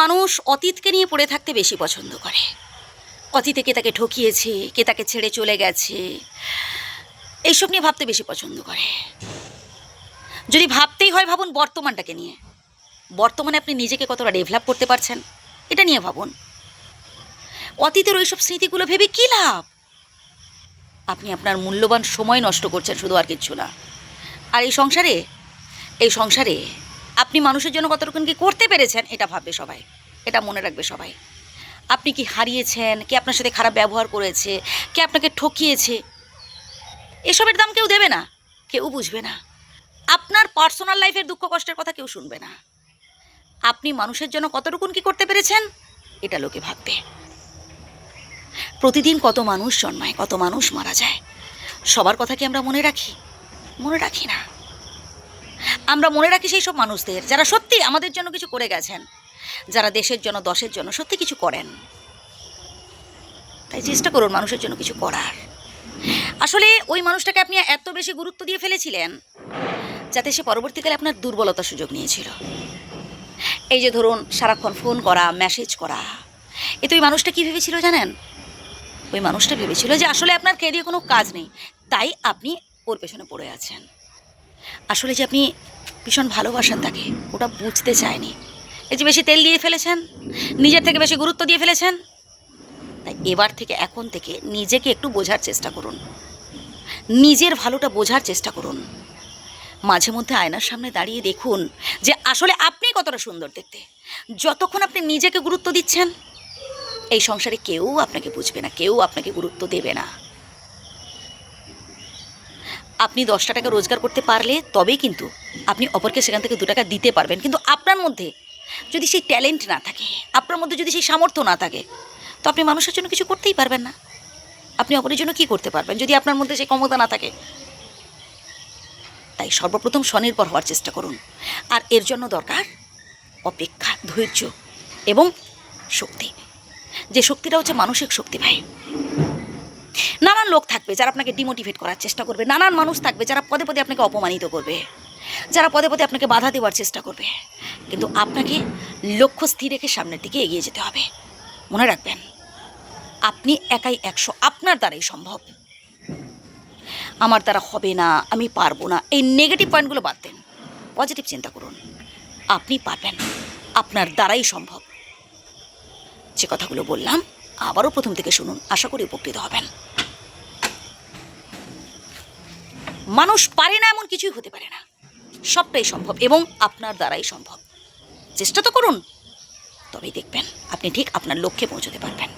মানুষ অতীতকে নিয়ে পড়ে থাকতে বেশি পছন্দ করে। অতীতে কে তাকে ঠকিয়েছে, কে তাকে ছেড়ে চলে গেছে, এইসব নিয়ে ভাবতে বেশি পছন্দ করে। যদি ভাবতেই হয় ভাবুন বর্তমানটাকে নিয়ে। বর্তমানে আপনি নিজেকে কতটা ডেভেলপ করতে পারছেন এটা নিয়ে ভাবুন। অতীতের ওইসব স্মৃতিগুলো ভেবে কী লাভ? আপনি আপনার মূল্যবান সময় নষ্ট করছেন শুধু, আর কিচ্ছু না। আর এই সংসারে আপনি মানুষের জন্য কতটুকুন কি করতে পেরেছেন এটা ভাববে সবাই, এটা মনে রাখবে সবাই। আপনি কি হারিয়েছেন, কে আপনার সাথে খারাপ ব্যবহার করেছে, কে আপনাকে ঠকিয়েছে, এসবের দাম কেউ দেবে না, কেউ বুঝবে না। আপনার পার্সোনাল লাইফের দুঃখ কষ্টের কথা কেউ শুনবে না। আপনি মানুষের জন্য কতটুকুন কি করতে পেরেছেন এটা লোকে ভাববে। প্রতিদিন কত মানুষ জন্মায়, কত মানুষ মারা যায়, সবার কথা কি আমরা মনে রাখি? মনে রাখি না। আমরা মনে রাখি সেই সব মানুষদের যারা সত্যি আমাদের জন্য কিছু করে গেছেন, যারা দেশের জন্য দশের জন্য সত্যি কিছু করেন। তাই চেষ্টা করুন মানুষের জন্য কিছু করার। আসলে ওই মানুষটাকে আপনি এত বেশি গুরুত্ব দিয়ে ফেলেছিলেন যাতে সে পরবর্তীকালে আপনার দুর্বলতার সুযোগ নিয়েছিল। এই যে ধরুন সারাক্ষণ ফোন করা, মেসেজ করা, এ তো ওই মানুষটা কী ভেবেছিল জানেন? ওই মানুষটা ভেবেছিল যে আসলে আপনার ক্যারিয়ারে কোনো কাজ নেই, তাই আপনি ওর পেছনে পড়ে আছেন। আসলে যে আপনি ভীষণ ভালোবাসেন তাকে, ওটা বুঝতে চায়নি। এই যে বেশি তেল দিয়ে ফেলেছেন, নিজের থেকে বেশি গুরুত্ব দিয়ে ফেলেছেন। তাই এবার থেকে, এখন থেকে নিজেকে একটু বোঝার চেষ্টা করুন, নিজের ভালোটা বোঝার চেষ্টা করুন। মাঝে মধ্যে আয়নার সামনে দাঁড়িয়ে দেখুন যে আসলে আপনি কতটা সুন্দর দেখতে। যতক্ষণ আপনি নিজেকে গুরুত্ব দিচ্ছেন, এই সংসারে কেউ আপনাকে বুঝবে না, কেউ আপনাকে গুরুত্ব দেবে না। আপনি 10টা টাকা রোজগার করতে পারলে তবেই কিন্তু আপনি অপরকে সেখান থেকে 2 টাকা দিতে পারবেন। কিন্তু আপনার মধ্যে যদি সেই ট্যালেন্ট না থাকে, আপনার মধ্যে যদি সেই সামর্থ্য না থাকে, তো আপনি মানুষের জন্য কিছু করতেই পারবেন না। আপনি অপরের জন্য কী করতে পারবেন যদি আপনার মধ্যে সেই ক্ষমতা না থাকে? তাই সর্বপ্রথম স্বনির্ভর হওয়ার চেষ্টা করুন। আর এর জন্য দরকার অপেক্ষা, ধৈর্য এবং শক্তি। যে শক্তিটা হচ্ছে মানসিক শক্তি ভাই। নানান লোক থাকবে যারা আপনাকে ডিমোটিভেট করার চেষ্টা করবে, নানান মানুষ থাকবে যারা পদে পদে আপনাকে অপমানিত করবে, যারা পদে পদে আপনাকে বাধা দেওয়ার চেষ্টা করবে। কিন্তু আপনাকে লক্ষ্য স্থির রেখে সামনের দিকে এগিয়ে যেতে হবে। মনে রাখবেন, আপনি একাই 100, আপনার দ্বারাই সম্ভব। আমার দ্বারা হবে না, আমি পারবো না, এই নেগেটিভ পয়েন্টগুলো বাদ দেন, পজিটিভ চিন্তা করুন। আপনি পারবেন, আপনার দ্বারাই সম্ভব। যে কথাগুলো বললাম আবারও প্রথম থেকে শুনুন, আশা করি উপকৃত হবেন। মানুষ পারে না এমন কিছুই হতে পারে না, সবটাই সম্ভব এবং আপনার দ্বারাই সম্ভব। চেষ্টা তো করুন, তবেই দেখবেন আপনি ঠিক আপনার লক্ষ্যে পৌঁছতে পারবেন।